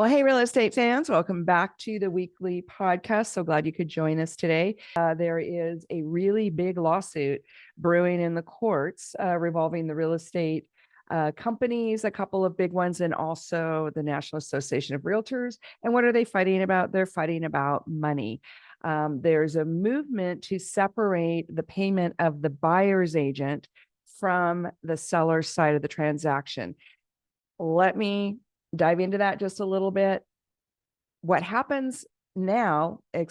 Well, hey, real estate fans, welcome back to the weekly podcast. So glad you could join us today. There is a really big lawsuit brewing in the courts revolving the real estate companies, a couple of big ones, and also the National Association of Realtors. And what are they fighting about? They're fighting about money. There's a movement to separate the payment of the buyer's agent from the seller's side of the transaction. Let me dive into that just a little bit. What happens now, at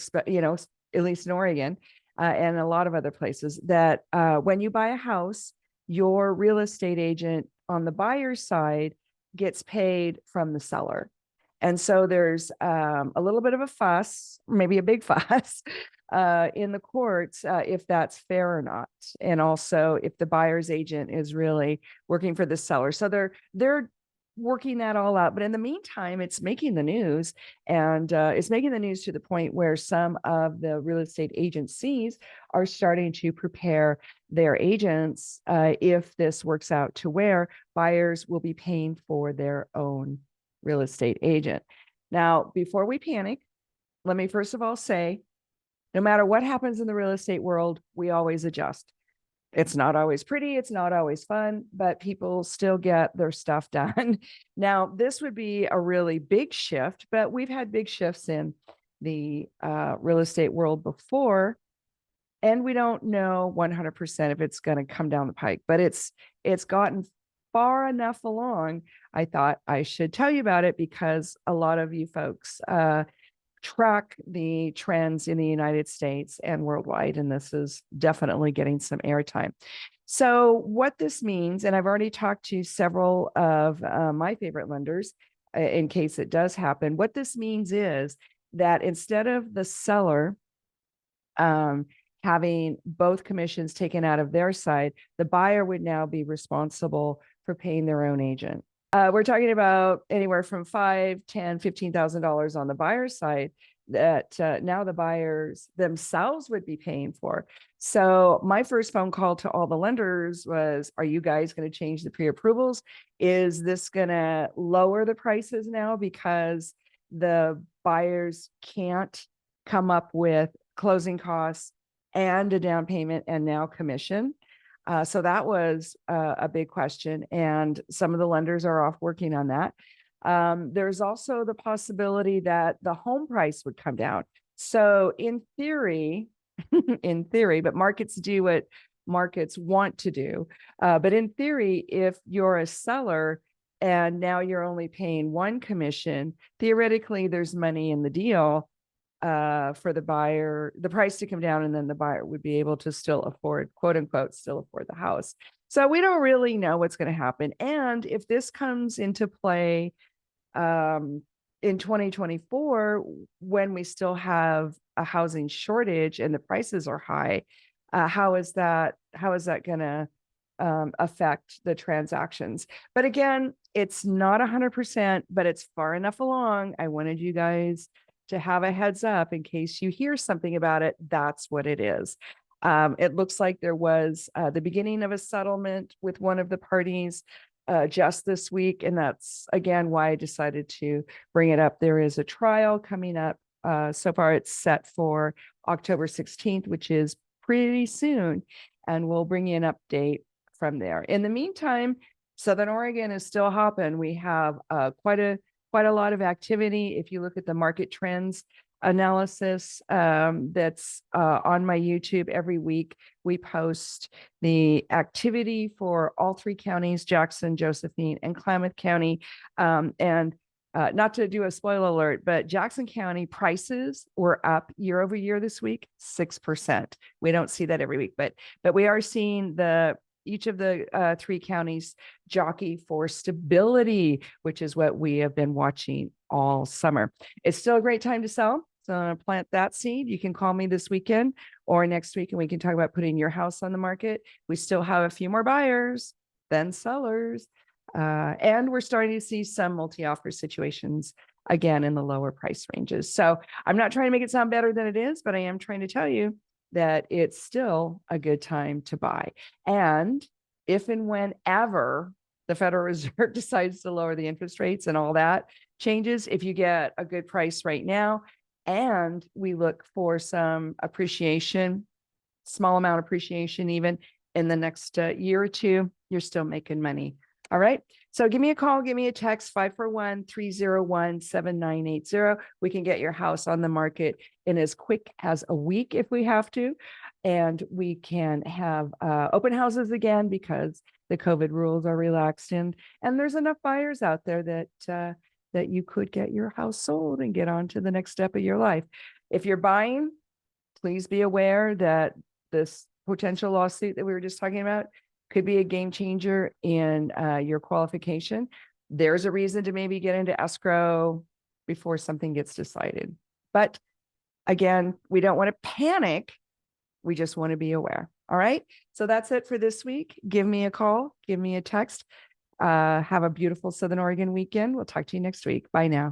least in Oregon and a lot of other places, that when you buy a house, your real estate agent on the buyer's side gets paid from the seller. And so there's a little bit of a fuss, maybe a big fuss in the courts if that's fair or not. And also if the buyer's agent is really working for the seller. So they're working that all out. But in the meantime, it's making the news, and it's making the news to the point where some of the real estate agencies are starting to prepare their agents if this works out to where buyers will be paying for their own real estate agent. Now, before we panic, let me first of all say, no matter what happens in the real estate world, we always adjust. It's not always pretty, it's not always fun, but people still get their stuff done. Now, this would be a really big shift, but we've had big shifts in the real estate world before, and we don't know 100% if it's going to come down the pike, but it's gotten far enough along. I thought I should tell you about it because a lot of you folks track the trends in the United States and worldwide, and this is definitely getting some airtime. So what this means, and I've already talked to several of my favorite lenders in case it does happen, what this means is that instead of the seller having both commissions taken out of their side, the buyer would now be responsible for paying their own agent. We're talking about anywhere from $5,000, $10,000, $15,000 on the buyer's side that now the buyers themselves would be paying for. So my first phone call to all the lenders was, are you guys going to change the pre-approvals? Is this going to lower the prices now because the buyers can't come up with closing costs and a down payment and now commission? So that was a big question, and some of the lenders are off working on that. There's also the possibility that the home price would come down. So in theory, but markets do what markets want to do. But in theory, if you're a seller and now you're only paying one commission, theoretically, there's money in the deal for the buyer, the price to come down, and then the buyer would be able to still afford, quote unquote, still afford the house. So we don't really know what's going to happen. And if this comes into play in 2024, when we still have a housing shortage and the prices are high, how is that going to affect the transactions? But again, it's not 100%, but it's far enough along. I wanted you guys to have a heads up in case you hear something about it. That's what it is. It looks like there was the beginning of a settlement with one of the parties just this week. And that's, again, why I decided to bring it up. There is a trial coming up. So far, it's set for October 16th, which is pretty soon. And we'll bring you an update from there. In the meantime, Southern Oregon is still hopping. We have quite a lot of activity. If you look at the market trends analysis that's on my YouTube every week, we post the activity for all three counties, Jackson, Josephine, and Klamath County. And not to do a spoiler alert, but Jackson County prices were up year over year this week, 6%. We don't see that every week, but we are seeing each of the three counties jockey for stability, which is what we have been watching all summer. It's still a great time to sell. So I'm going to plant that seed. You can call me this weekend or next week, and we can talk about putting your house on the market. We still have a few more buyers than sellers. And we're starting to see some multi-offer situations again in the lower price ranges. So I'm not trying to make it sound better than it is, but I am trying to tell you that it's still a good time to buy. And if and whenever the Federal Reserve decides to lower the interest rates and all that changes, if you get a good price right now, and we look for some appreciation, small amount of appreciation, even in the next year or two, you're still making money. All right. So give me a call, give me a text, 541-301-7980. We can get your house on the market in as quick as a week if we have to. And we can have open houses again because the COVID rules are relaxed, and there's enough buyers out there that that you could get your house sold and get on to the next step of your life. If you're buying, please be aware that this potential lawsuit that we were just talking about could be a game changer in your qualification. There's a reason to maybe get into escrow before something gets decided. But again, we don't want to panic. We just want to be aware. All right. So that's it for this week. Give me a call, give me a text. Have a beautiful Southern Oregon weekend. We'll talk to you next week. Bye now.